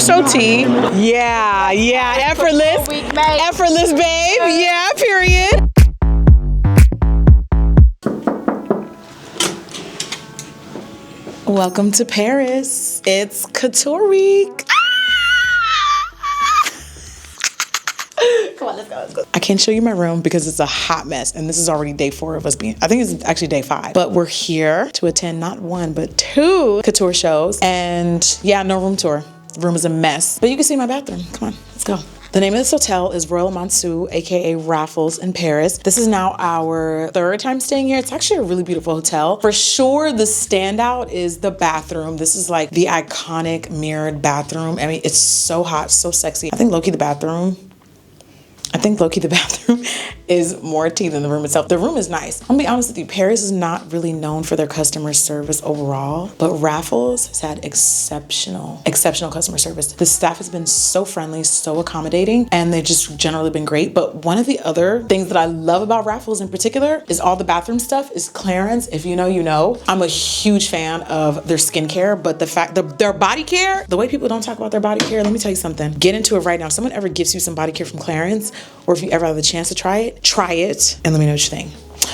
show tea. Yeah, effortless. Effortless, babe. Yeah, period. Welcome to Paris. It's Couture Week. Come on, let's go. I can't show you my room because it's a hot mess, and this is already day 4 of us being, I think it's actually day 5, but we're here to attend not 1, but 2 couture shows, and yeah, no room tour. The room is a mess, but you can see my bathroom. Come on, let's go. The name of this hotel is Royal Monceau, aka Raffles in Paris. This is now our 3rd time staying here. It's actually a really beautiful hotel. For sure, the standout is the bathroom. This is like the iconic mirrored bathroom. I mean, it's so hot, so sexy. I think low-key the bathroom is more tea than the room itself. The room is nice. I'm gonna be honest with you, Paris is not really known for their customer service overall, but Raffles has had exceptional customer service. The staff has been so friendly, so accommodating, and they've just generally been great. But one of the other things that I love about Raffles in particular is all the bathroom stuff is clearance. If you know, you know. I'm a huge fan of their skincare, but the fact that their body care, the way people don't talk about their body care, let me tell you something. Get into it right now. If someone ever gives you some body care from Clarins, or if you ever have the chance to try it, and let me know what you think.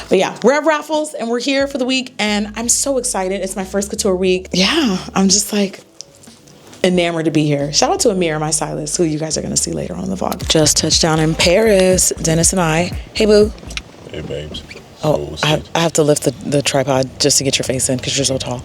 But yeah, we're at Raffles, and we're here for the week, and I'm so excited. It's my first couture week. Yeah, I'm just like enamored to be here. Shout out to Amir, my stylist, who you guys are gonna see later on in the vlog. Just touched down in Paris, Dennis and I. Hey, boo. Hey, babes. Oh, I have to lift the tripod just to get your face in because you're so tall.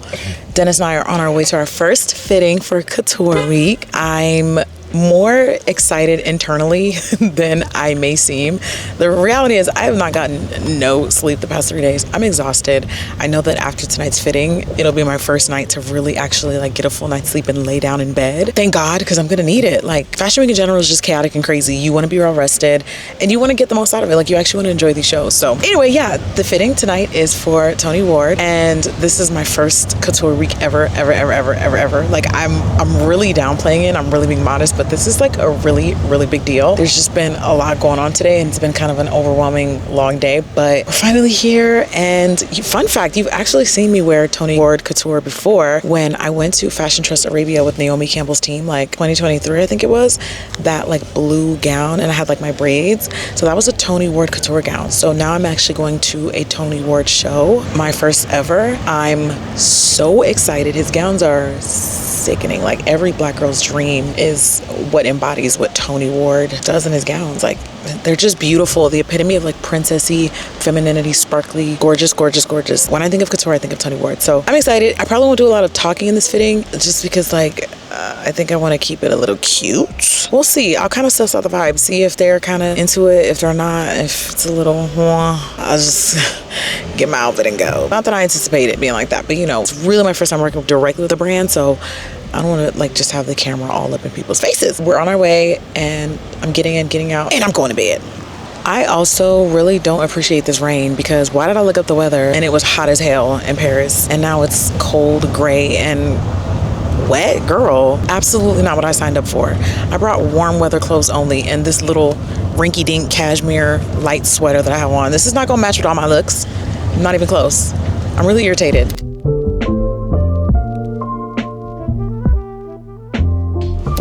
Dennis and I are on our way to our first fitting for Couture Week. I'm more excited internally than I may seem. The reality is I have not gotten no sleep the past 3 days. I'm exhausted. I know that after tonight's fitting, it'll be my first night to really actually like get a full night's sleep and lay down in bed. Thank God, because I'm gonna need it. Like, Fashion Week in general is just chaotic and crazy. You wanna be well rested and you wanna get the most out of it. Like, you actually wanna enjoy these shows. So anyway, yeah, the fitting tonight is for Tony Ward, and this is my first Couture Week ever. Like, I'm really downplaying it. I'm really being modest, but this is like a really big deal. There's just been a lot going on today, and it's been kind of an overwhelming long day, but we're finally here. And fun fact, you've actually seen me wear Tony Ward Couture before when I went to Fashion Trust Arabia with Naomi Campbell's team, like 2023, I think it was, that like blue gown, and I had like my braids. So that was a Tony Ward Couture gown. So now I'm actually going to a Tony Ward show, my first ever. I'm so excited. His gowns are sickening. Like, every black girl's dream is what embodies what Tony Ward does in his gowns. Like, they're just beautiful. The epitome of like princessy, femininity, sparkly, gorgeous. When I think of couture, I think of Tony Ward. So I'm excited. I probably won't do a lot of talking in this fitting just because like, I think I want to keep it a little cute. We'll see. I'll kind of suss out the vibe, see if they're kind of into it, if they're not, if it's a little, I'll just get my outfit and go. Not that I anticipate it being like that, but you know, it's really my first time working directly with a brand, so I don't want to like just have the camera all up in people's faces. We're on our way, and I'm getting in, getting out, and I'm going to bed. I also really don't appreciate this rain, because why did I look up the weather and it was hot as hell in Paris, and now it's cold, gray, and wet? Girl, absolutely not what I signed up for. I brought warm weather clothes only, and this little rinky-dink cashmere light sweater that I have on. This is not gonna match with all my looks. Not even close. I'm really irritated.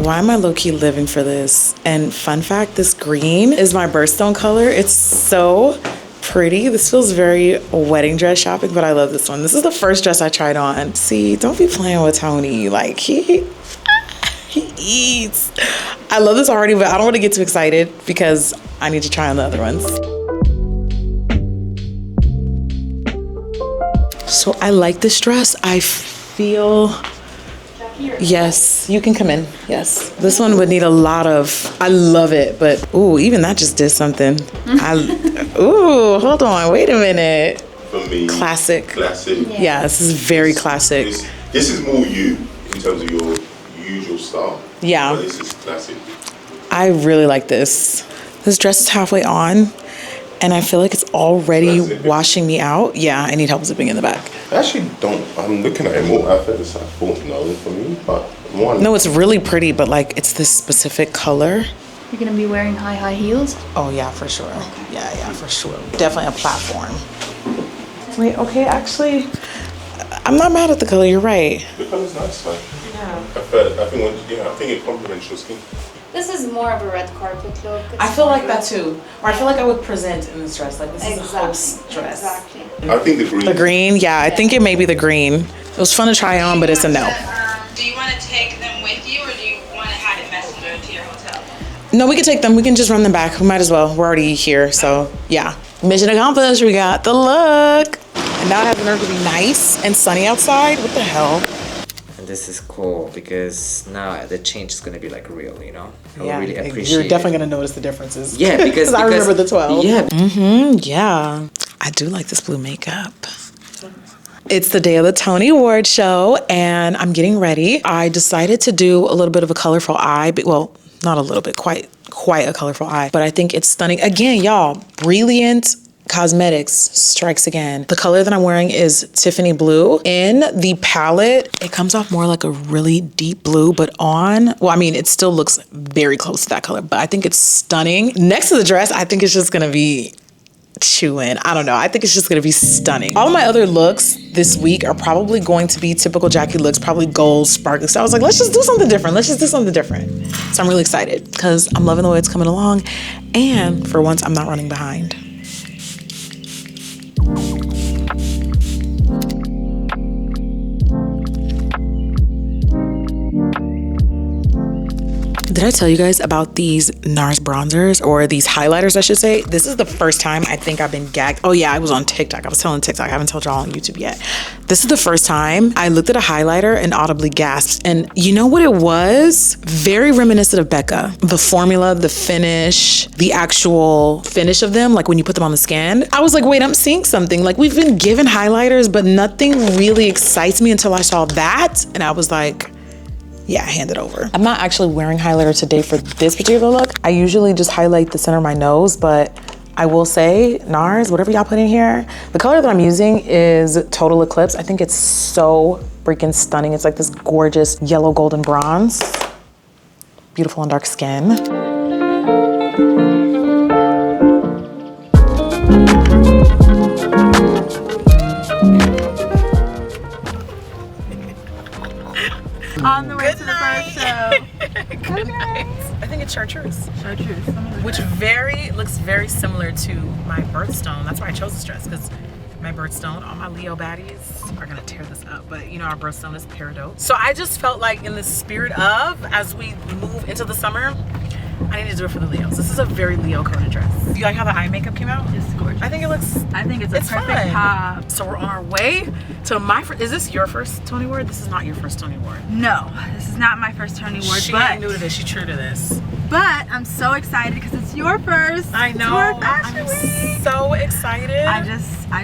Why am I low-key living for this? And fun fact, this green is my birthstone color. It's so pretty. This feels very wedding dress shopping, but I love this one. This is the first dress I tried on. See, don't be playing with Tony. Like, he eats. I love this already, but I don't want to get too excited because I need to try on the other ones. So I like this dress. I feel... Yes, you can come in. Yes. This one would need a lot of, I love it, but ooh, even that just did something. Ooh, hold on, wait a minute. For me, classic. Yeah, this is very classic. This is more you in terms of your usual style. Yeah. But this is classic. I really like this. This dress is halfway on, and I feel like it's already washing me out. Yeah, I need help zipping in the back. I actually don't, I'm looking at it more. I feel it's like 4 for me, but one. No, it's really pretty, but like it's this specific color. You're gonna be wearing high heels? Oh yeah, for sure. Okay. Yeah, for sure. Definitely a platform. Wait, okay, actually, I'm not mad at the color. You're right. The color's nice, though. I think it complements your skin. This is more of a red carpet look. I feel like that too. Or I feel like I would present in this dress. Like this is a host dress. Exactly. I think the green. The green, yeah, I think it may be the green. It was fun to try on, but it's a no. Do you want to take them with you, or do you want to have it messenger to your hotel? No, we can take them. We can just run them back. We might as well. We're already here, so yeah. Mission accomplished. We got the look. And now it has the nerve to be nice and sunny outside. What the hell? And this is cool because now the change is gonna be like real, you know? I Yeah, really appreciate you're definitely it. gonna notice the differences. Yeah, because I remember the 12. Yeah. Yeah. I do like this blue makeup. It's the day of the Tony Award show, and I'm getting ready. I decided to do a little bit of a colorful eye, but, well, not a little bit, quite a colorful eye, but I think it's stunning. Again, y'all, Brilliant Cosmetics strikes again. The color that I'm wearing is Tiffany Blue. In the palette, it comes off more like a really deep blue, but it still looks very close to that color, but I think it's stunning. Next to the dress, I think it's just gonna be chewing. I don't know. I think it's just gonna be stunning. All of my other looks this week are probably going to be typical Jackie looks, probably gold, sparkly. So I was like, let's just do something different. So I'm really excited because I'm loving the way it's coming along. And for once, I'm not running behind. Did I tell you guys about these NARS bronzers, or these highlighters, I should say? This is the first time I think I've been gagged. Oh yeah, I was on TikTok. I was telling TikTok. I haven't told y'all on YouTube yet. This is the first time I looked at a highlighter and audibly gasped. And you know what it was? Very reminiscent of Becca. The formula, the finish, the actual finish of them, like when you put them on the skin. I was like, wait, I'm seeing something. Like, we've been given highlighters, but nothing really excites me until I saw that. And I was like, yeah, hand it over. I'm not actually wearing highlighter today for this particular look. I usually just highlight the center of my nose, but I will say, NARS, whatever y'all put in here, the color that I'm using is Total Eclipse. I think it's so freaking stunning. It's like this gorgeous yellow golden bronze. Beautiful on dark skin. On the way to the first show. Good night. I think it's chartreuse. Chartreuse. Which looks very similar to my birthstone. That's why I chose this dress, because my birthstone, all my Leo baddies are gonna tear this up, but you know our birthstone is peridot. So I just felt like, in the spirit of, as we move into the summer, I need to do it for the Leos. This is a very Leo coded dress. Do you like how the eye makeup came out? It's gorgeous. I think it's a perfect fun. pop. So we're on our way to my first. Is this your first Tony Award? This is not your first Tony Award. No, this is not my first Tony Award, She but ain't new to this. She true to this. But I'm so excited because it's your first. I know. I'm so excited. I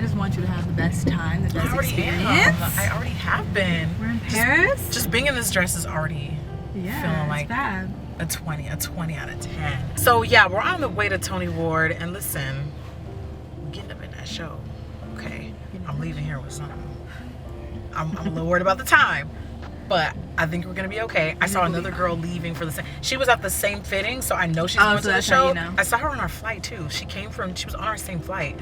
just want you to have the best time, the best experience. I already have been. We're in Paris. Just being in this dress is already feeling like bad. a 20 out of 10. So yeah, we're on the way to Tony Award, and listen, we're getting up in that show. Okay, I'm leaving here with something. I'm a little worried about the time, but I think we're gonna be okay. I saw another girl leaving for the same. She was at the same fitting, so I know she's going to the show. You know. I saw her on our flight too. She was on our same flight.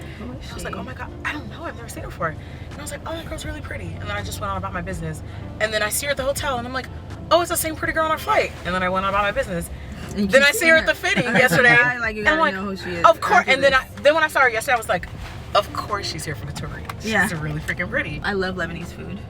I was like, oh my god, I don't know, I've never seen her before. And I was like, oh, that girl's really pretty. And then I just went on about my business. And then I see her at the hotel, and I'm like, oh, it's the same pretty girl on our flight. And then I went on about my business. Then I see her at the fitting yesterday. Like, you and I'm like, know who she is. of course. And then when I saw her yesterday, I was like, of course she's here for Couture. She's really freaking pretty. I love Lebanese food.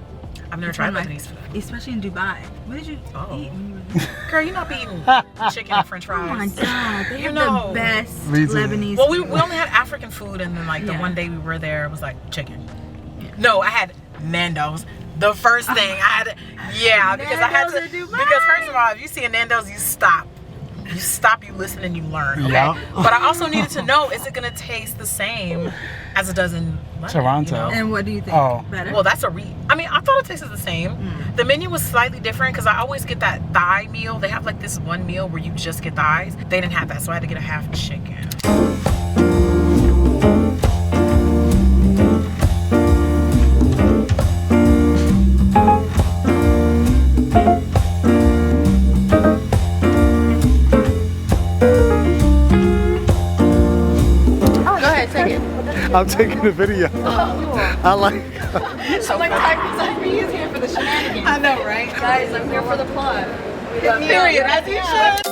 I've never tried Lebanese food. Especially in Dubai. What did you eat when you were there? Girl, you're not eating chicken and french fries. Oh my god, they have the best Lebanese Well, food. we only had African food, and then like the one day we were there, it was like chicken. No, I had Nando's. The first thing I had, because I had to. Because first of all, if you see a Nando's, you stop. You listen, and you learn. Okay? Yeah. But I also needed to know: is it gonna taste the same as it does in London, Toronto? You know? And what do you think? Better? Well, that's I mean, I thought it tasted the same. The menu was slightly different because I always get that thigh meal. They have like this one meal where you just get thighs. They didn't have that, so I had to get a half chicken. I'm taking a video. I like. So like Tyrese is here for the shenanigans. I know, right? Guys, I'm here for the plot. Period. As you should.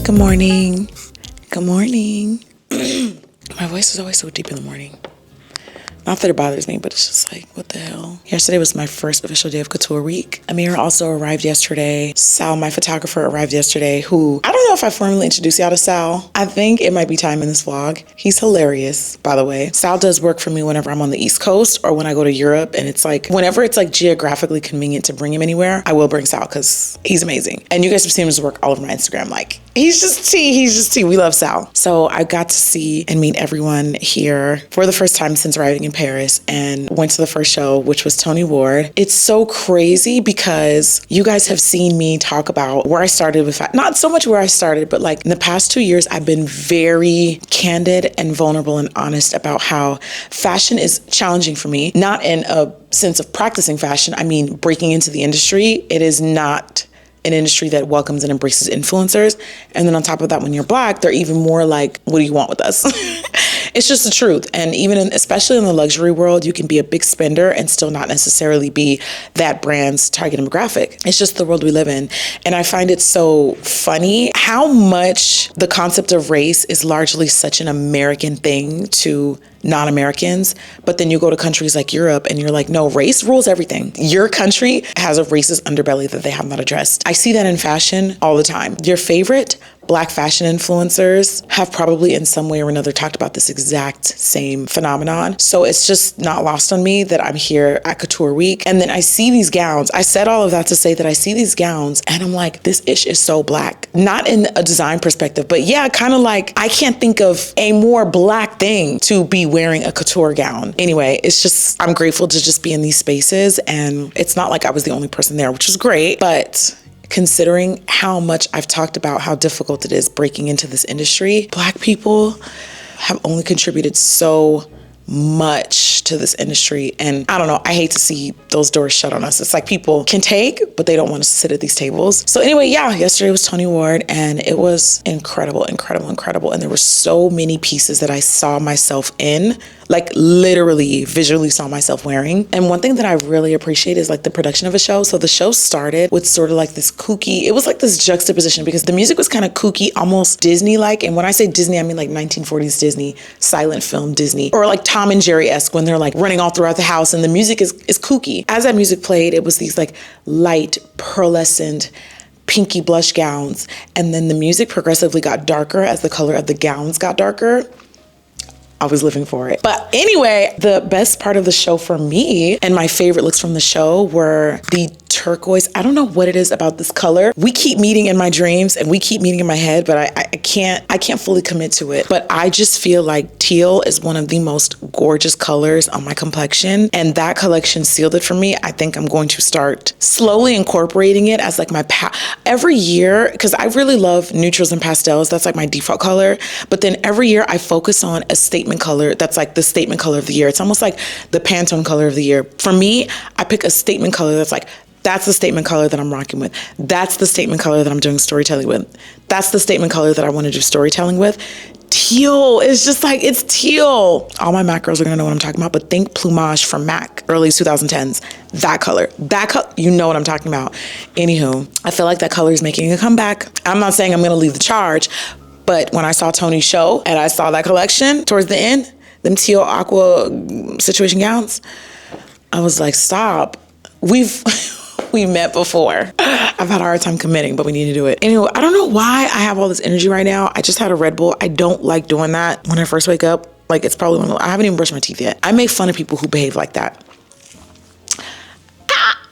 Good morning. Good morning. My voice is always so deep in the morning. Not that it bothers me, but it's just like, what the hell? Yesterday was my first official day of Couture Week. Amir also arrived yesterday. Sal, my photographer, arrived yesterday, who, I don't know if I formally introduced y'all to Sal. I think it might be time in this vlog. He's hilarious, by the way. Sal does work for me whenever I'm on the East Coast or when I go to Europe. And it's like, whenever it's like geographically convenient to bring him anywhere, I will bring Sal because he's amazing. And you guys have seen his work all over my Instagram. Like, he's just tea. We love Sal. So I got to see and meet everyone here for the first time since arriving in Paris and went to the first show, which was Tony Ward. It's so crazy because you guys have seen me talk about where I started with, not so much where I started, but like in the past 2 years, I've been very candid and vulnerable and honest about how fashion is challenging for me, not in a sense of practicing fashion. I mean, breaking into the industry. It is not an industry that welcomes and embraces influencers. And then on top of that, when you're Black, they're even more like, what do you want with us? It's just the truth. And especially in the luxury world, you can be a big spender and still not necessarily be that brand's target demographic. It's just the world we live in. And I find it so funny how much the concept of race is largely such an American thing to non-Americans, but then you go to countries like Europe and you're like, no, race rules everything. Your country has a racist underbelly that they have not addressed. I see that in fashion all the time. Your favorite Black fashion influencers have probably in some way or another talked about this exact same phenomenon. So it's just not lost on me that I'm here at Couture Week. And then I see these gowns. I said all of that to say that I see these gowns and I'm like, this ish is so Black. Not in a design perspective, but yeah, kind of like I can't think of a more Black thing to be wearing a couture gown. Anyway, it's just, I'm grateful to just be in these spaces. And it's not like I was the only person there, which is great, but considering how much I've talked about how difficult it is breaking into this industry, Black people have only contributed so much to this industry. And I don't know, I hate to see those doors shut on us. It's like people can take, but they don't want us to sit at these tables. So anyway, yeah, yesterday was Tony Ward and it was incredible. And there were so many pieces that I saw myself in, like literally visually saw myself wearing. And one thing that I really appreciate is like the production of a show. So the show started with sort of like this kooky, it was like this juxtaposition because the music was kind of kooky, almost Disney-like. And when I say Disney, I mean like 1940s Disney, silent film Disney, or like Tom and Jerry-esque when they're like running all throughout the house and the music is kooky. As that music played, it was these like light, pearlescent, pinky blush gowns. And then the music progressively got darker as the color of the gowns got darker. I was living for it. But anyway, the best part of the show for me and my favorite looks from the show were the turquoise. I don't know what it is about this color. We keep meeting in my dreams and we keep meeting in my head, but I can't fully commit to it. But I just feel like teal is one of the most gorgeous colors on my complexion. And that collection sealed it for me. I think I'm going to start slowly incorporating it as like my every year, because I really love neutrals and pastels. That's like my default color. But then every year I focus on a statement color that's like the statement color of the year. It's almost like the Pantone color of the year. For me, I pick a statement color that's like, that's the statement color that I'm rocking with. That's the statement color that I'm doing storytelling with. That's the statement color that I want to do storytelling with. Teal is just like, it's teal. All my MAC girls are gonna know what I'm talking about, but think plumage from MAC, early 2010s. That color, you know what I'm talking about. Anywho, I feel like that color is making a comeback. I'm not saying I'm gonna lead the charge, but when I saw Tony's show and I saw that collection towards the end, them teal aqua situation gowns, I was like, stop. We met before. I've had a hard time committing, but we need to do it. Anyway, I don't know why I have all this energy right now. I just had a Red Bull. I don't like doing that when I first wake up. Like it's probably I haven't even brushed my teeth yet. I make fun of people who behave like that.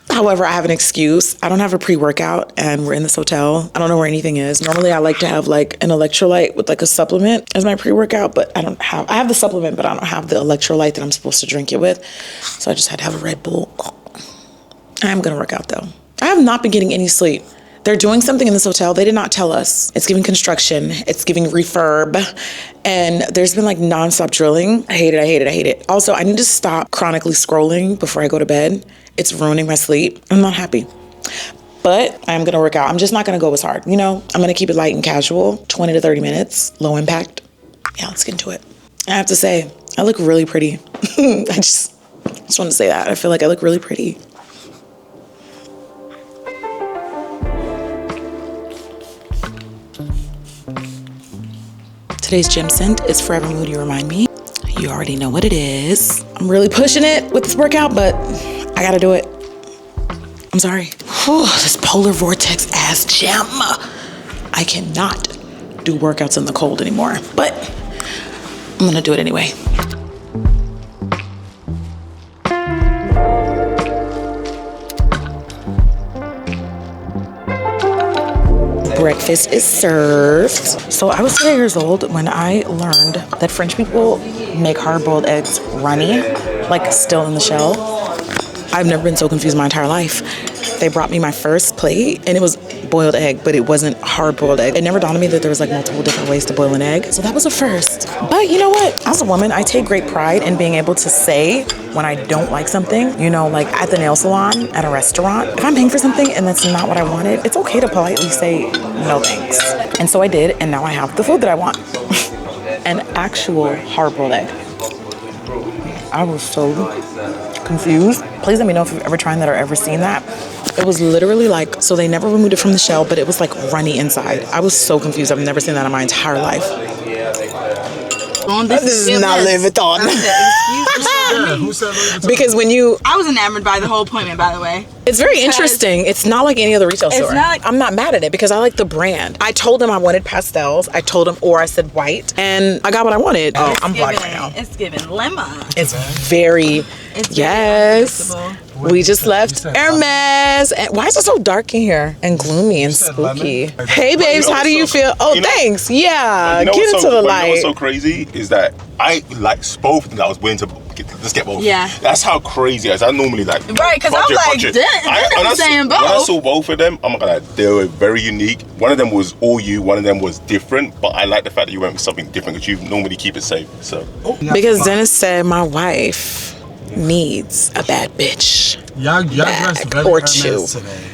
However, I have an excuse. I don't have a pre-workout and we're in this hotel. I don't know where anything is. Normally I like to have like an electrolyte with like a supplement as my pre-workout, but I have the supplement, but I don't have the electrolyte that I'm supposed to drink it with. So I just had to have a Red Bull. I'm gonna work out though. I have not been getting any sleep. They're doing something in this hotel. They did not tell us. It's giving construction. It's giving refurb. And there's been like nonstop drilling. I hate it. Also, I need to stop chronically scrolling before I go to bed. It's ruining my sleep. I'm not happy. But I'm gonna work out. I'm just not gonna go as hard. You know, I'm gonna keep it light and casual, 20 to 30 minutes, low impact. Yeah, let's get into it. I have to say, I look really pretty. I just want to say that. I feel like I look really pretty. Today's gym scent is Forever Mood You Remind Me. You already know what it is. I'm really pushing it with this workout, but I gotta do it. I'm sorry. Whew, this polar vortex ass gym. I cannot do workouts in the cold anymore, but I'm gonna do it anyway. Breakfast is served. So I was 3 years old when I learned that French people make hard-boiled eggs runny, like still in the shell. I've never been so confused my entire life. They brought me my first plate and it was boiled egg, but it wasn't hard-boiled egg. It never dawned on me that there was like multiple different ways to boil an egg. So that was a first. But you know what? As a woman, I take great pride in being able to say when I don't like something, you know, like at the nail salon, at a restaurant. If I'm paying for something and that's not what I wanted, it's okay to politely say no thanks. And so I did, and now I have the food that I want. An actual hard-boiled egg. I was so confused. Please let me know if you've ever tried that or ever seen that. It was literally like, so they never removed it from the shell, but it was like runny inside. I was so confused. I've never seen that in my entire life. This is not Louis Vuitton. Who said Louis Vuitton? Because when you... I was enamored by the whole appointment, by the way. It's very interesting. It's not like any other retail store. I'm not mad at it because I like the brand. I told them I wanted pastels. I told them, or I said white, and I got what I wanted. Oh, I'm black right now. It's giving lemon. It's very... Yes. We just left Hermes. And why is it so dark in here and gloomy and spooky? Hey, babes, how do you feel? Oh, thanks. Yeah, get into the light. You know what's so crazy is that I like both of them. I was willing to let's get both. Yeah. That's how crazy it is. I normally like right, because I'm like, I'm saying both. When I saw both of them, I'm not gonna lie, they were very unique. One of them was all you, one of them was different. But I like the fact that you went with something different because you normally keep it safe. So because Dennis said my wife needs a bad bitch. Y'all dressed very Hermes today.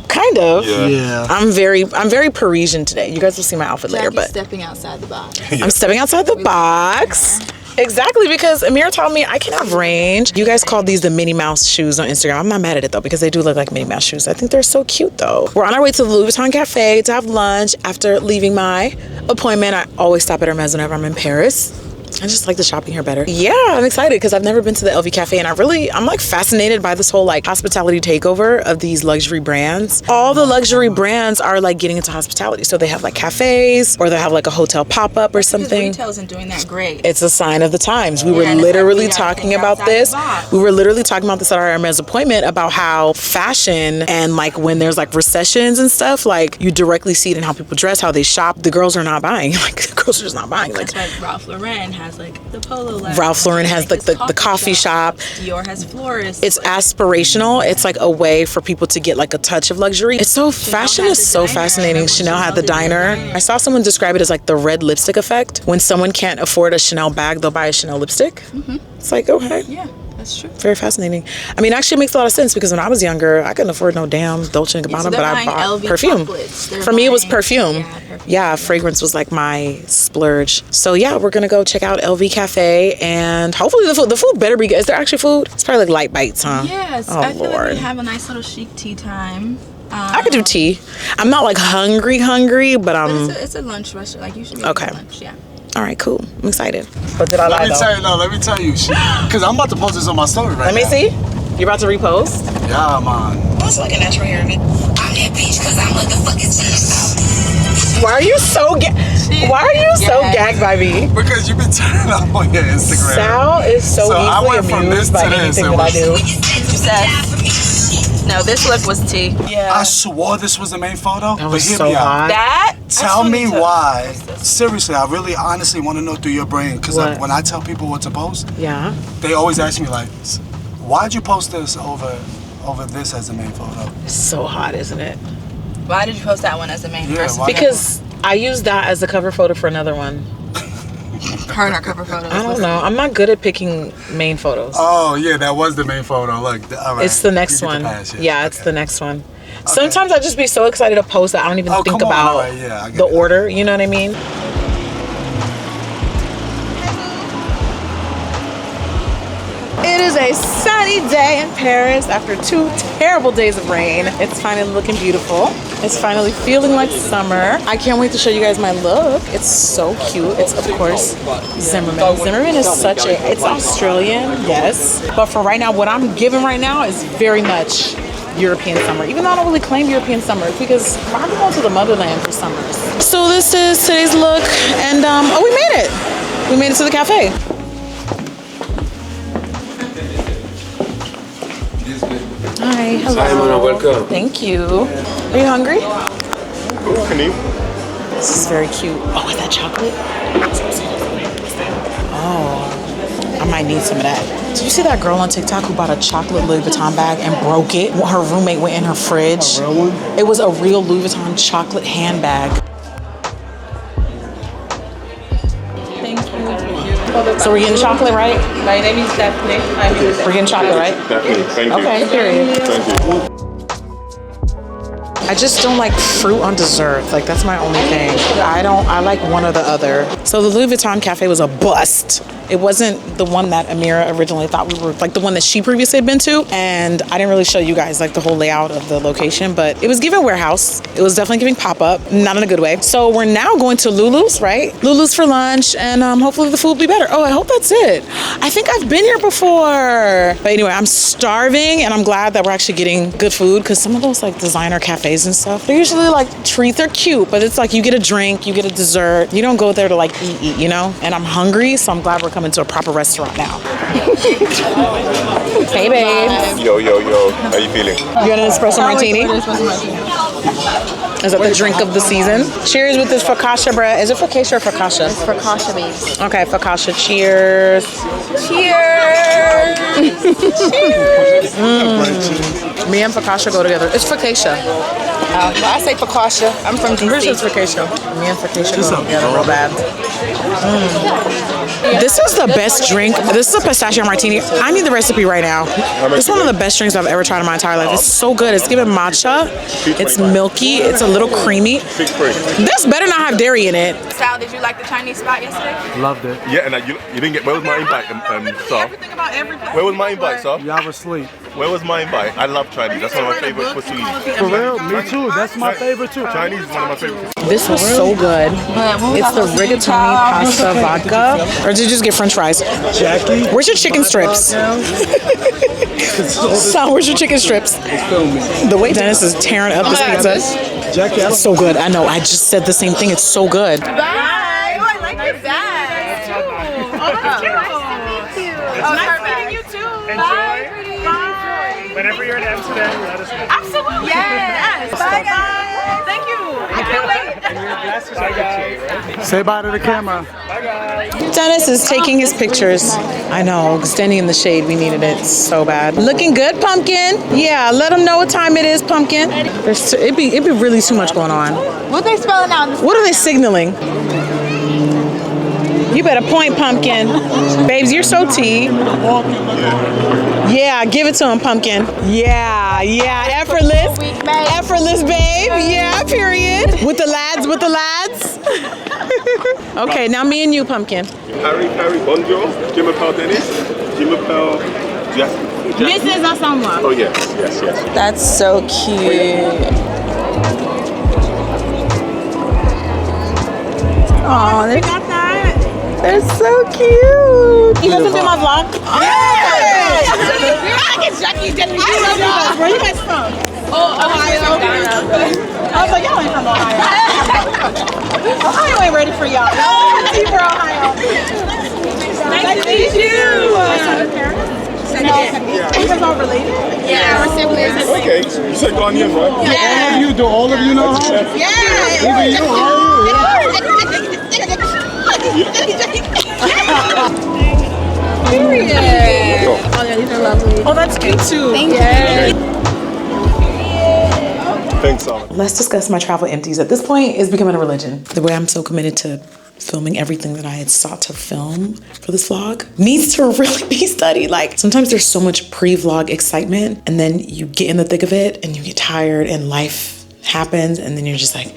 Kind of. Yeah. I'm very Parisian today. You guys will see my outfit later, but stepping outside the box. I'm stepping outside the box. Exactly, because Amir told me I can have range. You guys called these the Minnie Mouse shoes on Instagram. I'm not mad at it though, because they do look like Minnie Mouse shoes. I think they're so cute though. We're on our way to the Louis Vuitton Cafe to have lunch after leaving my appointment. I always stop at Hermes whenever I'm in Paris. I just like the shopping here better. Yeah, I'm excited because I've never been to the LV Cafe and I'm like fascinated by this whole like hospitality takeover of these luxury brands. All the luxury brands are like getting into hospitality. So they have like cafes or they have like a hotel pop-up or something. Retail isn't doing that great. It's a sign of the times. We were literally talking about this. We were literally talking about this at our Hermes appointment about how fashion and like when there's like recessions and stuff, like you directly see it in how people dress, how they shop. The girls are not buying. Like the girls are just not buying. Like that's why Ralph Lauren has like the polo line. Ralph Lauren has like the coffee shop. Dior has florists. It's aspirational. It's like a way for people to get like a touch of luxury. It's so fashion is so fascinating. Chanel had the diner. I saw someone describe it as like the red lipstick effect. When someone can't afford a Chanel bag, they'll buy a Chanel lipstick. It's like, okay. Yeah. That's true. Very fascinating. I mean, actually, it makes a lot of sense because when I was younger, I couldn't afford no damn Dolce & Gabbana, but I bought perfume. For me, it was perfume. Yeah, fragrance was like my splurge. So yeah, we're gonna go check out LV Cafe and hopefully the food better be good. Is there actually food? It's probably like light bites, huh? Yes. Oh, I feel Lord. like we have a nice little chic tea time. I could do tea. I'm not like hungry, but I'm. But it's a lunch restaurant. Like you should be okay. Lunch, yeah. All right, cool. I'm excited. But did I lie though? Let me tell you, because I'm about to post this on my story right now. Let me see. You about to repost? Yeah, man. What's like a natural hair of it? I'm that bitch because I'm motherfucking cheese. Why are you so gagged by me? Because you've been turning up on your Instagram. Sal is so easily I went from amused by anything that I do. No, this look was tea. Yeah. I swore this was the main photo. That was so hot. That? Tell me why. Seriously, I really honestly want to know through your brain. Because when I tell people what to post, they always ask me like, why'd you post this over this as the main photo? It's so hot, isn't it? Why did you post that one as the main first? Because I used that as the cover photo for another one. Her and her cover photos. I don't know. I'm not good at picking main photos. Oh, yeah, that was the main photo. Look, all right. It's the next one. Pass, yeah, it's the next one. Sometimes I just be so excited to post that I don't even think about the order. You know what I mean? It is a sunny day in Paris after 2 terrible days of rain. It's finally looking beautiful. It's finally feeling like summer. I can't wait to show you guys my look. It's so cute. It's, of course, Zimmerman. Zimmerman is it's Australian, yes. But for right now, what I'm giving right now is very much European summer. Even though I don't really claim European summer because I'm going to the motherland for summers. So this is today's look. And, oh, we made it. We made it to the cafe. Hi, hello. Hi, Mona, welcome. Thank you. Are you hungry? Can you? This is very cute. Oh, is that chocolate? Oh, I might need some of that. Did you see that girl on TikTok who bought a chocolate Louis Vuitton bag and broke it? Her roommate went in her fridge. A real one? It was a real Louis Vuitton chocolate handbag. Thank you. So we're getting chocolate, right? My name is Daphne. We're getting chocolate, right? Definitely. Thank you. Okay, period. Thank you. I just don't like fruit on dessert. Like, that's my only thing. I like one or the other. So the Louis Vuitton cafe was a bust. It wasn't the one that Amira originally thought we were, like the one that she previously had been to. And I didn't really show you guys like the whole layout of the location, but it was giving warehouse. It was definitely giving pop-up, not in a good way. So we're now going to Lulu's, right? Lulu's for lunch, and hopefully the food will be better. Oh, I hope that's it. I think I've been here before. But anyway, I'm starving, and I'm glad that we're actually getting good food, because some of those like designer cafes and stuff, they're usually like treats. They're cute, but it's like you get a drink, you get a dessert. You don't go there to like eat, you know? And I'm hungry, so I'm glad we're coming to a proper restaurant now. Hey, babes. Yo. How you feeling? You got an espresso martini? Is that the drink of the season? Cheers with this focaccia bread. Is it focaccia or focaccia? It's focaccia based. Okay, focaccia. Cheers. Cheers! Me and focaccia go together. It's focaccia. I say focaccia. I'm from DC. It's focaccia. Me and focaccia go together real bad. This is the best drink. This is a pistachio martini. I need the recipe right now. This is one of the best drinks I've ever tried in my entire life. It's so good. It's given matcha. It's milky. It's a little creamy. This better not have dairy in it. Sal, did you like the Chinese spot yesterday? Loved it. Yeah, and you didn't get. Where was my invite, sir? Everything about everything. Where was my invite, sir? Y'all was asleep. Where was my invite? I love Chinese. That's one of my favorite cuisines. For real? Me too. That's my favorite too. Chinese is one of my favorite. This was so good. It's the rigatoni pasta vodka. Or did you just get french fries? Jackie? Where's your chicken strips? Son, where's your chicken strips? The way Dennis is tearing up this pizza. Jackie, It's so good. I know. I just said the same thing. It's so good. Bye! Oh, I like your bag too. Oh, that's cute. Nice to meet you. Nice meeting you too. Bye, pretty. Bye. Whenever you're in Amsterdam, let us know. Absolutely. Yes. Bye, guys. Thank you. I can't wait. Bye, guys. say bye to the camera. Bye, guys. Dennis is taking his pictures. I know. Standing in the shade, we needed it so bad. Looking good, Pumpkin. Yeah, let them know what time it is, Pumpkin. It'd be really too much going on. What they spelling out? What are they signaling? You better point, Pumpkin. Babes, you're so tea. Yeah, give it to him, Pumpkin. Yeah, effortless. Effortless, babe. Yeah, period. With the lads. Okay, now me and you, Pumpkin. Harry, bonjour. Je m'appelle Dennis. Je m'appelle Mrs. Asamoah. Oh, yes. That's so cute. Oh, they got that. They're so cute. You guys have been my vlog? Yes! Where are you guys from? Oh, Ohio. I was like, y'all ain't from Ohio. Ohio ain't ready for y'all. Y'all for Ohio. Nice to meet you. No, you guys all related? Yeah, we're siblings. Okay, you said Ghanaian, right? Yeah. Do all of you know her? Yeah. Even you, how Period. Oh, yeah, these are lovely. Oh, that's cute too. Thank you. Thanks, Sal. Let's discuss my travel empties. At this point, it's becoming a religion. The way I'm so committed to filming everything that I had sought to film for this vlog needs to really be studied. Like sometimes there's so much pre-vlog excitement and then you get in the thick of it and you get tired and life happens and then you're just like,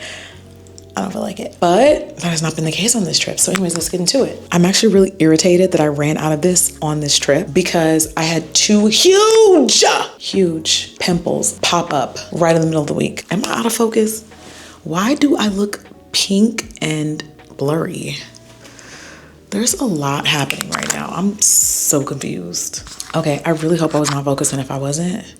I don't feel like it. But that has not been the case on this trip. So anyways, let's get into it. I'm actually really irritated that I ran out of this on this trip because I had 2 huge pimples pop up right in the middle of the week. Am I out of focus? Why do I look pink and blurry? There's a lot happening right now. I'm so confused. Okay, I really hope I was not focused, and if I wasn't,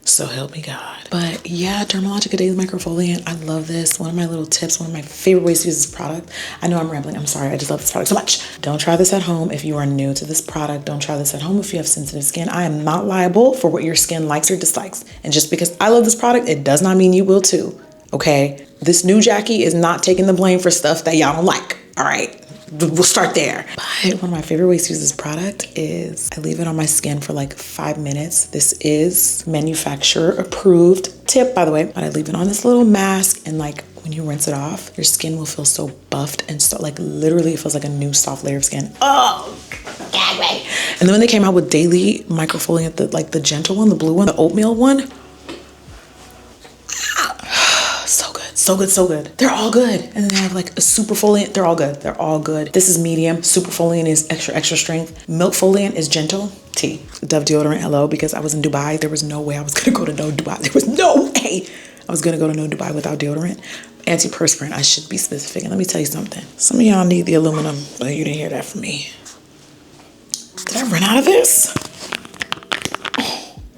so help me God. But yeah, Dermalogica Daily Microfoliant. I love this. One of my little tips, one of my favorite ways to use this product. I know I'm rambling. I'm sorry. I just love this product so much. Don't try this at home if you are new to this product. Don't try this at home if you have sensitive skin. I am not liable for what your skin likes or dislikes. And just because I love this product, it does not mean you will too. Okay? This new Jackie is not taking the blame for stuff that y'all don't like. All right? We'll start there. But one of my favorite ways to use this product is I leave it on my skin for like 5 minutes. This is manufacturer approved tip, by the way. But I leave it on this little mask, and like when you rinse it off, your skin will feel so buffed and so like literally it feels like a new soft layer of skin. Oh, God, right. And then when they came out with Daily Microfoliant, the gentle one, the blue one, the oatmeal one, so good, so good. They're all good. And then they have like a super foliant. They're all good. They're all good. This is medium. Super foliant is extra strength. Milk foliant is gentle. T. Dove deodorant, hello, because I was in Dubai. There was no way I was gonna go to no Dubai. There was no way I was gonna go to no Dubai without deodorant. Antiperspirant, I should be specific. And let me tell you something. Some of y'all need the aluminum, but you didn't hear that from me. Did I run out of this?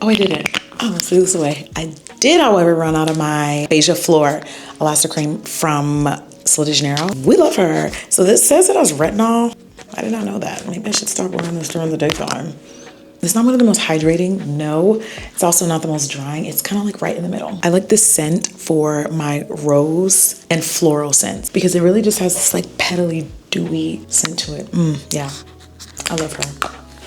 Oh, I didn't. Oh, let's throw this away. I did, however, run out of my Beija Flor Elastic Cream from Sol de Janeiro. We love her. So this says it has retinol. I did not know that. Maybe I should start wearing this during the daytime. It's not one of the most hydrating, no. It's also not the most drying. It's kind of like right in the middle. I like this scent for my rose and floral scents because it really just has this like petally, dewy scent to it. Yeah, I love her.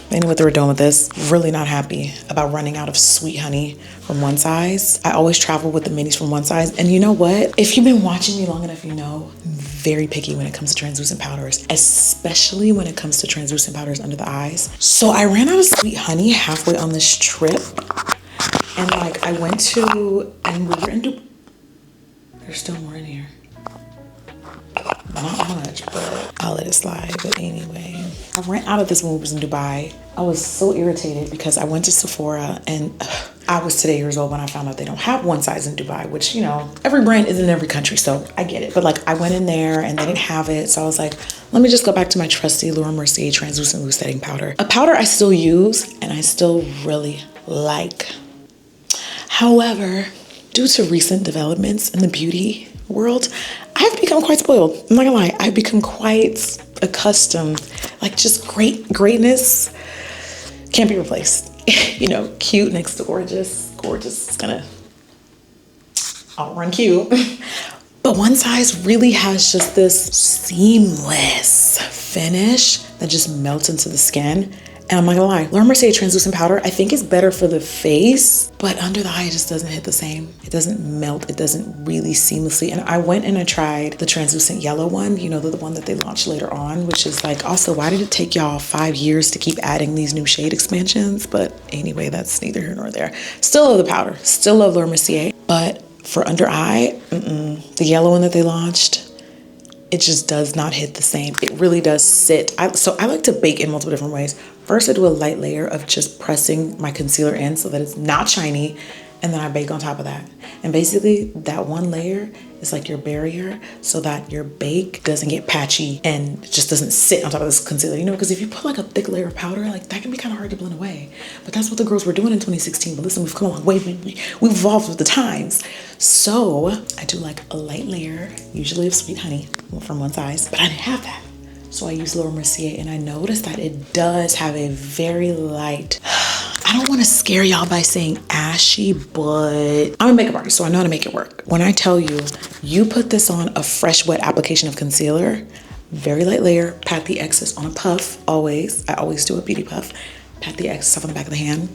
They knew what they were doing with this. Really not happy about running out of sweet honey from one size. I always travel with the minis from one size. And you know what? If you've been watching me long enough, you know, I'm very picky when it comes to translucent powders, especially when it comes to translucent powders under the eyes. So I ran out of sweet honey halfway on this trip. And like I went to, and we were in Dubai. There's still more in here. Not much, but I'll let it slide. But anyway, I ran out of this when we was in Dubai. I was so irritated because I went to Sephora and I was today years old when I found out they don't have one size in Dubai, which, you know, every brand is in every country, so I get it. But like I went in there and they didn't have it. So I was like, let me just go back to my trusty Laura Mercier Translucent Loose Setting Powder. A powder I still use and I still really like. However, due to recent developments in the beauty world, I've become quite spoiled. I'm not gonna lie, I've become quite accustomed. Like just greatness can't be replaced. You know, cute next to gorgeous. Gorgeous is gonna outrun cute. But one size really has just this seamless finish that just melts into the skin. And I'm not gonna lie, Laura Mercier Translucent Powder, I think is better for the face, but under the eye, it just doesn't hit the same. It doesn't melt, it doesn't really seamlessly. And I went and I tried the translucent yellow one, you know, the one that they launched later on, which is like, also, why did it take y'all 5 years to keep adding these new shade expansions? But anyway, that's neither here nor there. Still love the powder, still love Laura Mercier, but for under eye, the yellow one that they launched, it just does not hit the same. It really does sit. So I like to bake in multiple different ways. First, I do a light layer of just pressing my concealer in so that it's not shiny, and then I bake on top of that. And basically, that one layer is like your barrier so that your bake doesn't get patchy and just doesn't sit on top of this concealer, you know? Because if you put like a thick layer of powder, like that can be kind of hard to blend away. But that's what the girls were doing in 2016. But listen, we've come a long way. We've evolved with the times. So I do like a light layer, usually of sweet honey from one size, but I didn't have that. So I use Laura Mercier, and I noticed that it does have a very light, I don't want to scare y'all by saying ashy, but I'm a makeup artist, so I know how to make it work. When I tell you, you put this on a fresh, wet application of concealer, very light layer, pat the excess on a puff, always. I always do a beauty puff. Pat the excess on the back of the hand.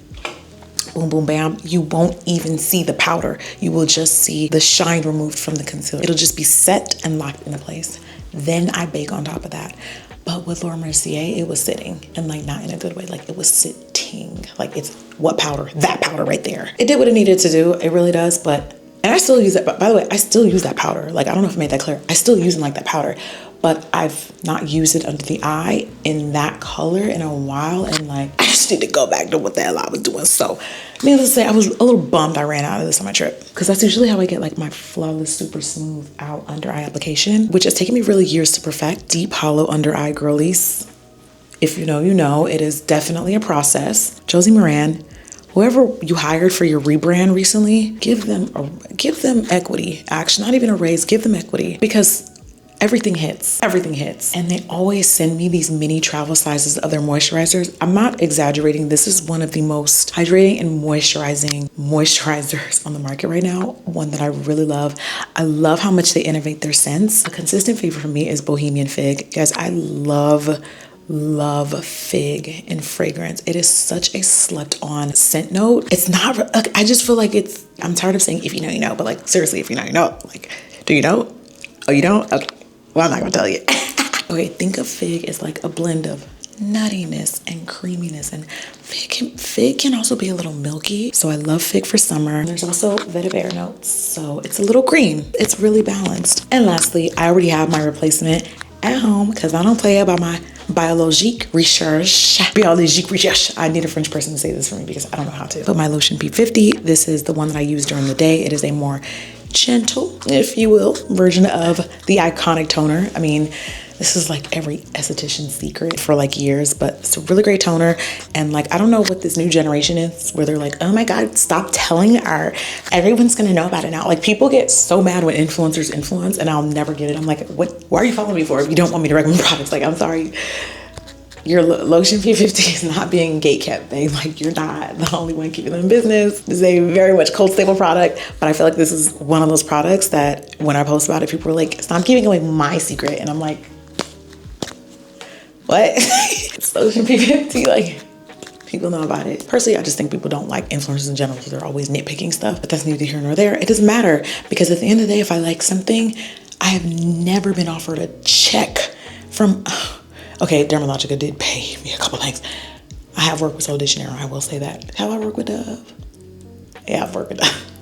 Boom, boom, bam. You won't even see the powder. You will just see the shine removed from the concealer. It'll just be set and locked into place. Then I bake on top of that. But with Laura Mercier, it was sitting, and like not in a good way. Like it was sitting. Like it's what powder? That powder right there. It did what it needed to do. It really does. And I still use that. By the way, I still use that powder. Like I don't know if I made that clear. I still use like that powder, but I've not used it under the eye in that color in a while. And like I just need to go back to what the hell I was doing. So needless to say, I was a little bummed I ran out of this on my trip, because that's usually how I get like my flawless, super smooth out under eye application, which has taken me really years to perfect. Deep hollow under eye girlies. If you know, you know. It is definitely a process. Josie Moran, whoever you hired for your rebrand recently, give them equity. Actually, not even a raise, give them equity, because everything hits. And they always send me these mini travel sizes of their moisturizers. I'm not exaggerating. This is one of the most hydrating and moisturizing moisturizers on the market right now. One that I really love. I love how much they innovate their scents. A consistent favorite for me is Bohemian Fig. Guys, I love fig in fragrance. It is such a slept on scent note. It's not, I just feel like I'm tired of saying if you know, you know, but like seriously, if you know, you know. Like, do you know? Oh, you don't? Okay. Well, I'm not gonna tell you. Okay, think of fig as like a blend of nuttiness and creaminess, and fig can also be a little milky. So I love fig for summer. There's also vetiver notes, so it's a little green. It's really balanced. And lastly, I already have my replacement at home because I don't play about my biologique recherche. I need a French person to say this for me because I don't know how to. But my lotion P50, this is the one that I use during the day. It is a more gentle, if you will, version of the iconic toner. I mean, this is like every esthetician's secret for like years, but it's a really great toner. And like, I don't know what this new generation is where they're like, oh my God, stop telling everyone's gonna know about it now. Like people get so mad when influencers influence, and I'll never get it. I'm like, why are you following me for if you don't want me to recommend products? Like, I'm sorry. Your lotion P50 is not being gatekept, babe. Like, you're not the only one keeping them in business. This is a very much cold staple product, but I feel like this is one of those products that when I post about it, people are like, stop giving away my secret. And I'm like, what? It's lotion P50, like, people know about it. Personally, I just think people don't like influencers in general because they're always nitpicking stuff, but that's neither here nor there. It doesn't matter, because at the end of the day, if I like something, I have never been offered a check from... Okay, Dermalogica did pay me a couple things. I have worked with Soul Dictionary, I will say that. Have I worked with Dove? Yeah, I've worked with Dove.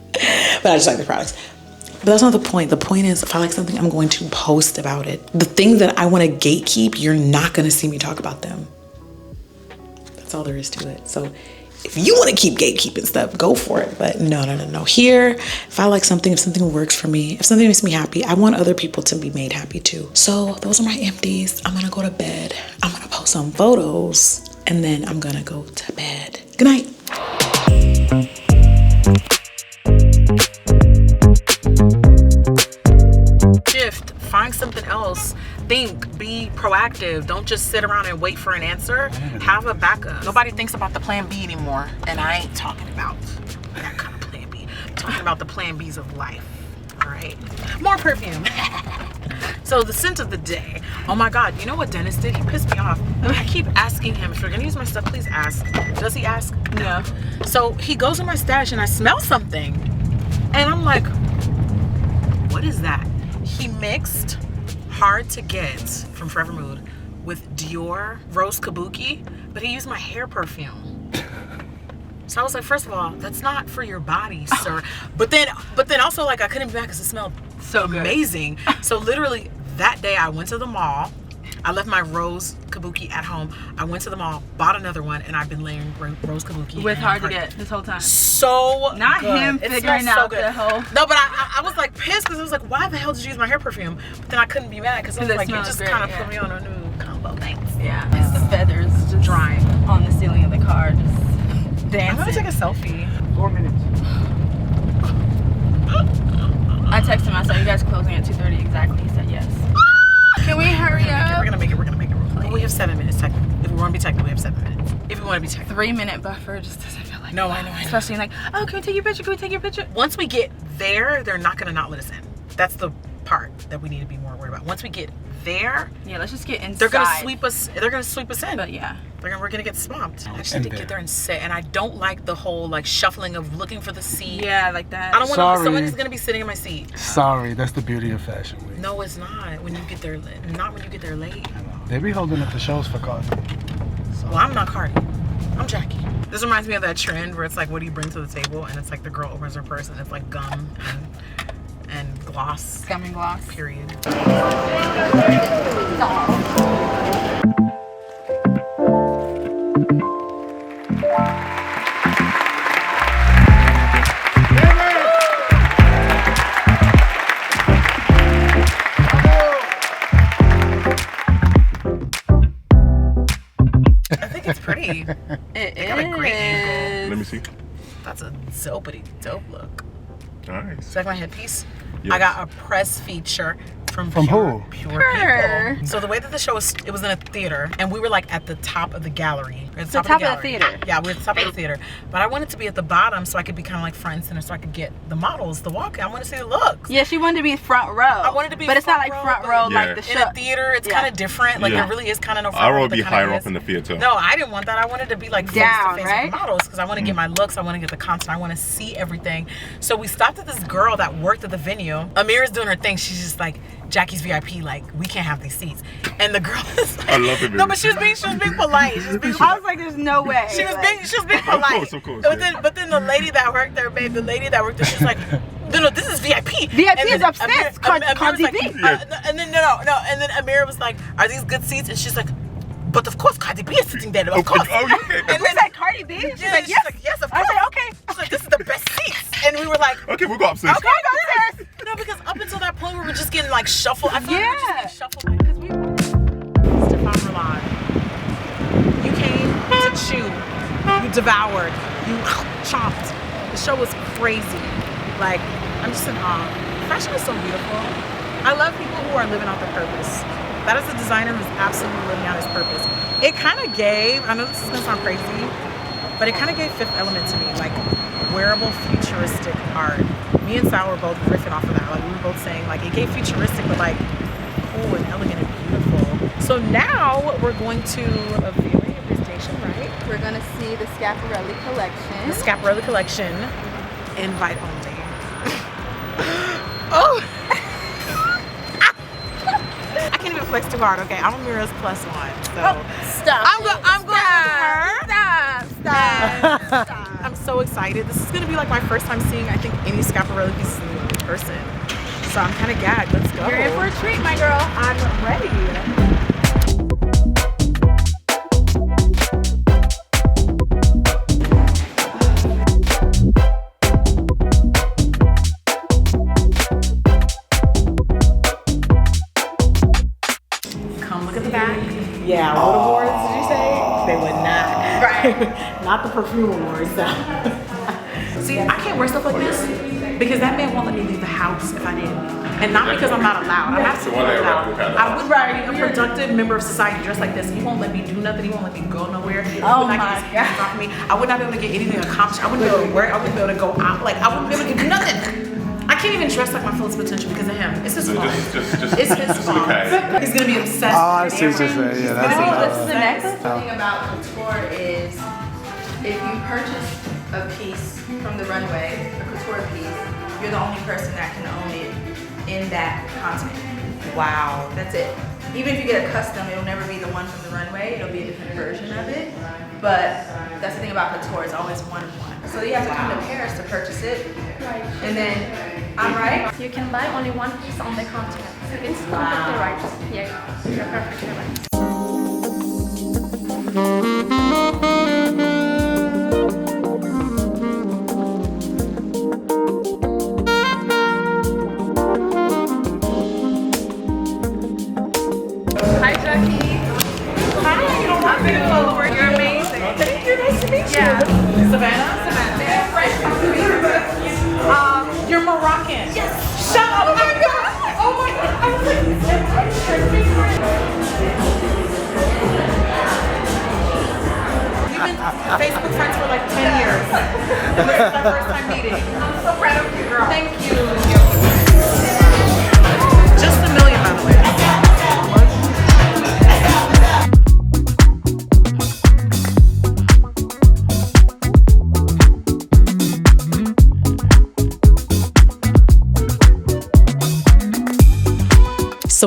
But I just like the products. But that's not the point. The point is, if I like something, I'm going to post about it. The things that I want to gatekeep, you're not going to see me talk about them. That's all there is to it. So if you want to keep gatekeeping stuff, go for it. But no. Here, if I like something, if something works for me, if something makes me happy, I want other people to be made happy too. So those are my empties. I'm going to go to bed. I'm going to post some photos, and then I'm going to go to bed. Good night. Shift. Find something else. Think, be proactive. Don't just sit around and wait for an answer. Have a backup. Nobody thinks about the plan B anymore. And I ain't talking about that kind of plan B. I'm talking about the plan Bs of life. All right. More perfume. So the scent of the day. Oh my God. You know what Dennis did? He pissed me off. I keep asking him, if you're gonna use my stuff, please ask. Does he ask? No. So he goes in my stash and I smell something. And I'm like, what is that? He mixed Hard to Get from Forever Mood with Dior Rose Kabuki, but he used my hair perfume. So I was like, first of all, that's not for your body, sir. But then also, like, I couldn't be mad because it smelled so amazing. So literally that day I went to the mall. I left my Rose Kabuki at home. I went to the mall, bought another one, and I've been layering Rose Kabuki. With Hard to Get this whole time. So not good. him figuring out the whole. No, but I was like pissed because I was like, why the hell did you use my hair perfume? But then I couldn't be mad because I was like, it just kind of put me on a new combo. Thanks. Yeah, it's the feathers just drying on the ceiling of the car, just dancing. I'm gonna take a selfie. 4 minutes. I texted him. I said, "You guys closing at 2:30 exactly?" He said yes. Can we hurry up? We're gonna make it. Well, we have 7 minutes technically. If we want to be technical, we have 7 minutes. If we want to be technical. 3-minute buffer just doesn't feel like. No, I know. Especially like, oh, can we take your picture? Can we take your picture? Once we get there, they're not gonna not let us in. That's the part. that we need to be more worried about. Once we get there, yeah, let's just get inside. They're gonna sweep us. They're gonna sweep us in. But yeah, we're gonna get swamped. I just need to get there and sit. And I don't like the whole like shuffling of looking for the seat. Yeah, like that. I don't want someone is gonna be sitting in my seat. Sorry, that's the beauty of Fashion Week. No, it's not. When you get there, not when you get there late. They be holding up the shows for Cardi. So. Well, I'm not Cardi. I'm Jackie. This reminds me of that trend where it's like, what do you bring to the table? And it's like the girl opens her purse and it's like gum and gloss. Gum and gloss. Period. I think it's pretty. It got a great angle. Let me see. That's a dopey dope look. Nice. Is that my headpiece? Yes. I got a press feature from who? Pure People. So the way that the show was, it was in a theater, and we were like at the top of the gallery. The top of the theater. Yeah, we were at the top of the theater. But I wanted to be at the bottom so I could be kind of like front and center, so I could get the models, the walk. I want to see the looks. Yeah, she wanted to be front row. I wanted to be, but it's not like front row like the show. In a theater, it's kind of different. Like it really is kind of no. I would be higher up in the theater. No, I didn't want that. I wanted to be like down, face to face with the models because I want to get my looks. I want to get the content. I want to see everything. So we stopped at this girl that worked at the venue. Amira's doing her thing. She's just like, Jackie's VIP, like we can't have these seats. And the girl is like, I love it. No, but she was being polite. I was like, there's no way. She was being polite. Of course. But then the lady that worked there, she's like, no, this is VIP. VIP is upstairs. Cardi B. And then and then Amira was like, are these good seats? And she's like, but of course Cardi B is sitting there. Of course. Oh, okay. And we said Cardi B. She's like, yes. Yes, of course. I said, okay. She's like, this is the best seats. And we were like, okay, we'll go upstairs. Okay, go upstairs. No, because up until that point, we were just getting like shuffled. I feel like we were just getting shuffled. Because we were. Stefan Roland, you came to chew. You devoured. You chomped. The show was crazy. Like, I'm just in awe. Fashion is so beautiful. I love people who are living out their purpose. That is a designer who's absolutely living out his purpose. It kind of gave, I know this is gonna sound crazy, but it kind of gave Fifth Element to me, like wearable futuristic art. Me and Sal were both riffing off of that. Like we were both saying like it gave futuristic, but like cool and elegant and beautiful. So now we're going to a viewing of this station, right? We're gonna see the Schiaparelli collection. The Schiaparelli collection, invite only. Oh! I can't even flex too hard, okay? I'm Amira's +1, so. Stop. I'm going with her. Stop. I'm so excited. This is gonna be like my first time seeing, I think, any Schiaparelli pieces in person. So I'm kind of gagged. Let's go. You're in for a treat, my girl. I'm ready. Yeah, what awards did you say? They would not. Right. Not the perfume awards, though. See, I can't wear stuff like this because that man won't let me leave the house if I didn't. And not because I'm not allowed. I'm absolutely allowed. I would rather be a productive member of society dressed like this. He won't let me do nothing. He won't let me go nowhere. Oh my God. Off me. I would not be able to get anything accomplished. I wouldn't be able to work. I wouldn't be able to go out. Like, I wouldn't be able to do nothing. I can't even dress like my fullest potential because of him. It's his fault. It's his fault. He's gonna be obsessed. Oh, I see what you're saying. Yeah, that's What's the next thing about couture is if you purchase a piece from the runway, a couture piece, you're the only person that can own it in that continent. Wow. That's it. Even if you get a custom, it'll never be the one from the runway. It'll be a different version of it. But that's the thing about couture, it's always one of one. So you have to come to Paris to purchase it. And then, I'm right? You can buy only one piece on the continent. So it's completely right. Yeah, you're perfectly right. Hi, Jackie. Hi. I'm beautiful. You're amazing. Thank you. Nice to meet you. Yeah. Savannah? You're Moroccan. Yes. Shut up. Oh my God. Oh my God. I was like, we've been Facebook friends for like 10 years. And this is our first time meeting. I'm so proud of you, girl. Thank you. Just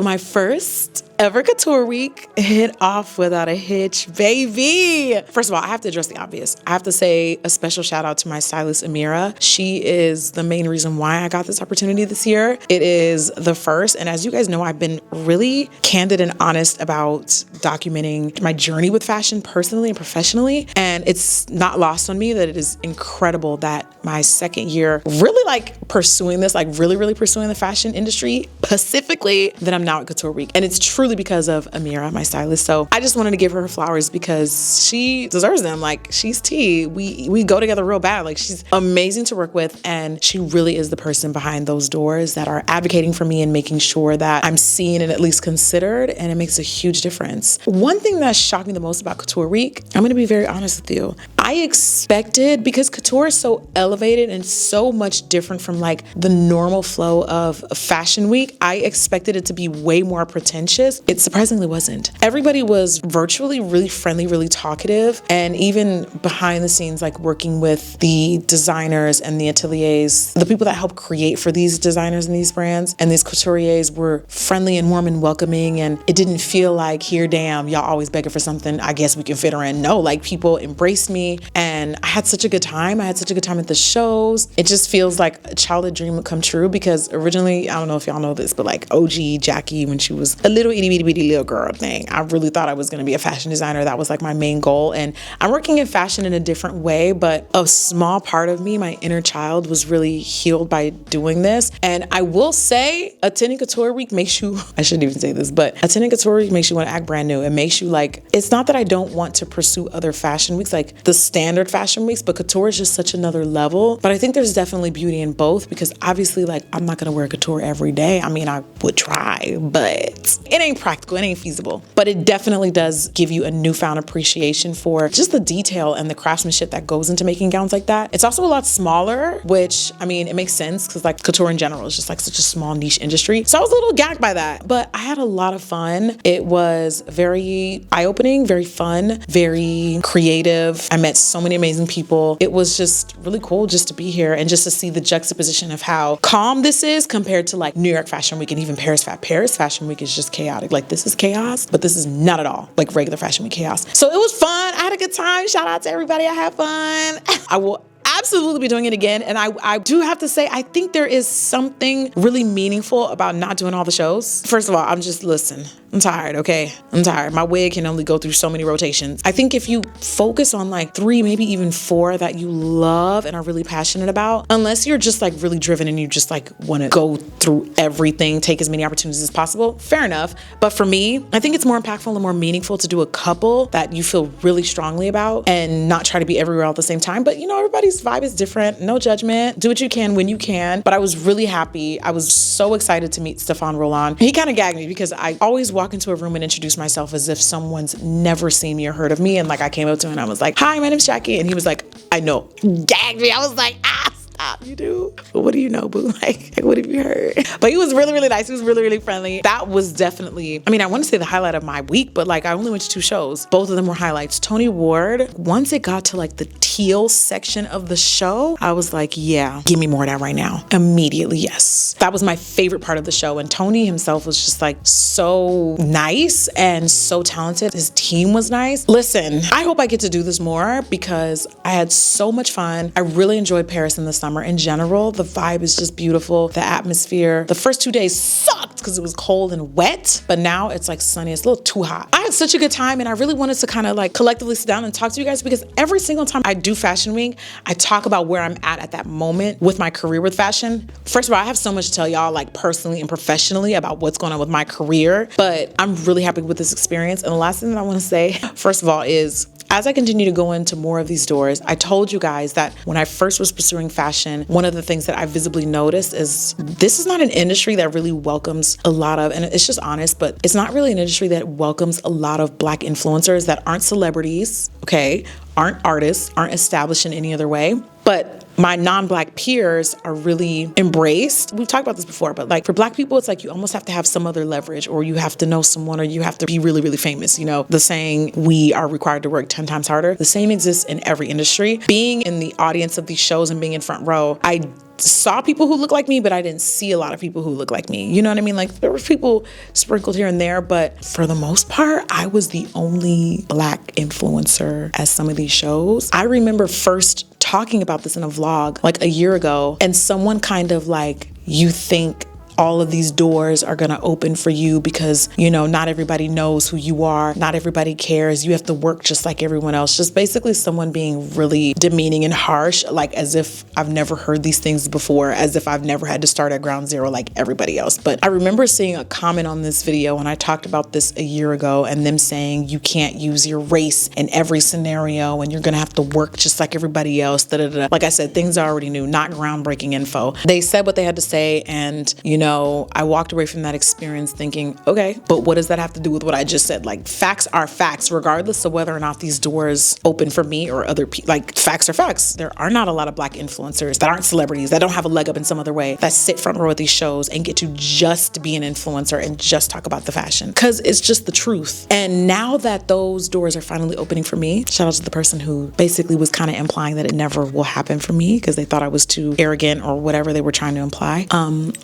my first ever couture week hit off without a hitch, baby. First of all, I have to address the obvious. I have to say a special shout out to my stylist, Amira. She is the main reason why I got this opportunity this year. It is the first. And as you guys know, I've been really candid and honest about documenting my journey with fashion personally and professionally. And it's not lost on me that it is incredible that my second year really like pursuing this, like really pursuing the fashion industry, specifically that I'm now at Couture Week. And it's truly because of Amira, my stylist. So I just wanted to give her flowers because she deserves them. Like, she's tea. We go together real bad. Like, she's amazing to work with, and she really is the person behind those doors that are advocating for me and making sure that I'm seen and at least considered, and it makes a huge difference. One thing that shocked me the most about Couture Week, I'm gonna be very honest with you. I expected, because couture is so elevated and so much different from like the normal flow of fashion week, I expected it to be way more pretentious. It surprisingly wasn't. Everybody was virtually really friendly, really talkative, and even behind the scenes, like working with the designers and the ateliers, the people that help create for these designers and these brands and these couturiers were friendly and warm and welcoming, and it didn't feel like, here, damn, y'all always begging for something, I guess we can fit her in. No, like, people embraced me, and I had such a good time. I had such a good time at the shows. It just feels like a childhood dream would come true, because originally, I don't know if y'all know this, but like OG Jackie, when she was a little itty bitty little girl thing, I really thought I was going to be a fashion designer. That was like my main goal. And I'm working in fashion in a different way, but a small part of me, my inner child, was really healed by doing this. And I will say, attending Couture Week makes you, I shouldn't even say this, but attending Couture Week makes you want to act brand new. It makes you like, it's not that I don't want to pursue other fashion weeks, like the standard fashion weeks, but couture is just such another level. But I think there's definitely beauty in both, because obviously, like, I'm not going to wear couture every day. I mean, I would try, but it ain't practical. It ain't feasible. But it definitely does give you a newfound appreciation for just the detail and the craftsmanship that goes into making gowns like that. It's also a lot smaller, which, I mean, it makes sense, because like couture in general is just like such a small niche industry. So I was a little gagged by that, but I had a lot of fun. It was very eye-opening, very fun, very creative. I met so many amazing people. It was just really cool just to be here and just to see the juxtaposition of how calm this is compared to like New York Fashion Week and even Paris Fashion Week is just chaotic. Like, this is chaos, but this is not at all like regular Fashion Week chaos. So it was fun. I had a good time. Shout out to everybody. I had fun. I will absolutely be doing it again. And I do have to say, I think there is something really meaningful about not doing all the shows. First of all, listen, I'm tired, okay? I'm tired. My wig can only go through so many rotations. I think if you focus on like 3, maybe even 4 that you love and are really passionate about, unless you're just like really driven and you just like want to go through everything, take as many opportunities as possible, fair enough. But for me, I think it's more impactful and more meaningful to do a couple that you feel really strongly about and not try to be everywhere all at the same time. But you know, everybody's vibe is different. No judgment. Do what you can when you can. But I was really happy. I was so excited to meet Stefan Roland. He kind of gagged me, because I always walk into a room and introduce myself as if someone's never seen me or heard of me. And like, I came up to him and I was like, hi, my name's Jackie. And he was like, I know. Gagged me. I was like, stop, you do? But what do you know, boo? Like, what have you heard? But he was really, really nice. He was really, really friendly. That was definitely, I mean, I want to say the highlight of my week, but like, I only went to 2 shows. Both of them were highlights. Tony Ward, once it got to like the teal section of the show, I was like, yeah, give me more of that right now. Immediately, yes. That was my favorite part of the show. And Tony himself was just like so nice and so talented. His team was nice. Listen, I hope I get to do this more, because I had so much fun. I really enjoyed Paris in the summer in general. The vibe is just beautiful. The atmosphere. The first 2 days sucked because it was cold and wet, but now it's like sunny. It's a little too hot. I had such a good time, and I really wanted to kind of like collectively sit down and talk to you guys, because every single time I do Fashion Week, I talk about where I'm at that moment with my career with fashion. First of all, I have so much to tell y'all, like personally and professionally, about what's going on with my career, but I'm really happy with this experience. And the last thing that I want to say, first of all, is as I continue to go into more of these doors, I told you guys that when I first was pursuing fashion, one of the things that I visibly noticed is this is not an industry that really welcomes a lot of, and it's just honest, but it's not really an industry that welcomes a lot of Black influencers that aren't celebrities, okay, aren't artists, aren't established in any other way. But my non-Black peers are really embraced. We've talked about this before, but like for Black people, it's like you almost have to have some other leverage, or you have to know someone, or you have to be really, really famous. You know, the saying, we are required to work 10 times harder. The same exists in every industry. Being in the audience of these shows and being in front row, I saw people who look like me, but I didn't see a lot of people who look like me. You know what I mean? Like there were people sprinkled here and there, but for the most part, I was the only Black influencer at some of these shows. I remember first talking about this in a vlog like a year ago, and someone kind of like, you think all of these doors are gonna open for you because, you know, not everybody knows who you are, not everybody cares, you have to work just like everyone else. Just basically someone being really demeaning and harsh, like as if I've never heard these things before, as if I've never had to start at ground zero like everybody else. But I remember seeing a comment on this video when I talked about this a year ago, and them saying you can't use your race in every scenario and you're gonna have to work just like everybody else. Like I said, things I already knew, not groundbreaking info. They said what they had to say, and you know, I walked away from that experience thinking, okay, but what does that have to do with what I just said? Like, facts are facts, regardless of whether or not these doors open for me or other people. Like, facts are facts. There are not a lot of Black influencers that aren't celebrities, that don't have a leg up in some other way, that sit front row at these shows and get to just be an influencer and just talk about the fashion. Because it's just the truth. And now that those doors are finally opening for me, shout out to the person who basically was kind of implying that it never will happen for me because they thought I was too arrogant or whatever they were trying to imply.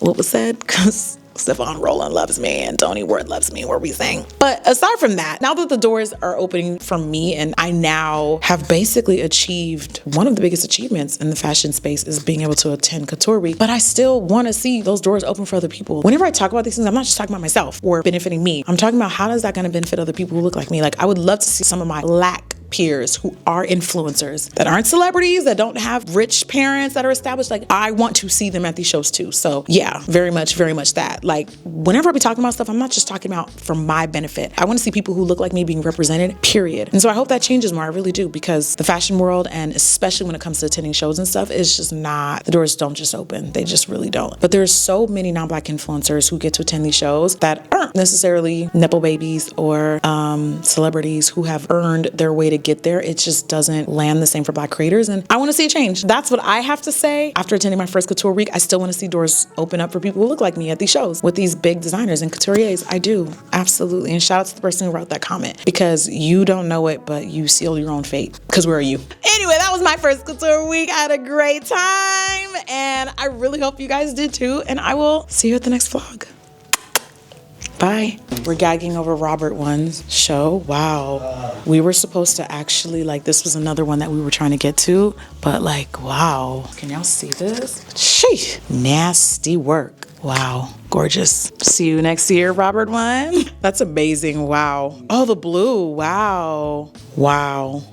What was said? Because Stefan Roland loves me and Tony Ward loves me, were we saying? But aside from that, now that the doors are opening for me and I now have basically achieved one of the biggest achievements in the fashion space is being able to attend Couture Week, but I still want to see those doors open for other people. Whenever I talk about these things, I'm not just talking about myself or benefiting me. I'm talking about how is that going to benefit other people who look like me? Like, I would love to see some of my Black peers who are influencers, that aren't celebrities, that don't have rich parents that are established. Like, I want to see them at these shows too. So yeah, very much that. Like, whenever I be talking about stuff, I'm not just talking about for my benefit. I want to see people who look like me being represented, period. And so I hope that changes more. I really do, because the fashion world, and especially when it comes to attending shows and stuff, is just not, the doors don't just open. They just really don't. But there's so many non-Black influencers who get to attend these shows that aren't necessarily Nepo babies or celebrities who have earned their way to get there. It just doesn't land the same for Black creators, and I want to see a change. That's what I have to say. After attending my first Couture Week, I still want to see doors open up for people who look like me at these shows with these big designers and couturiers. I do, absolutely. And shout out to the person who wrote that comment, because you don't know it, but you seal your own fate. Because where are you? Anyway, that was my first Couture Week. I had a great time, and I really hope you guys did too, and I will see you at the next vlog. Bye. We're gagging over Robert One's show. Wow. We were supposed to actually, like, this was another one that we were trying to get to, but like, wow. Can y'all see this? Sheesh. Nasty work. Wow. Gorgeous. See you next year, Robert One. That's amazing. Wow. Oh, the blue. Wow. Wow.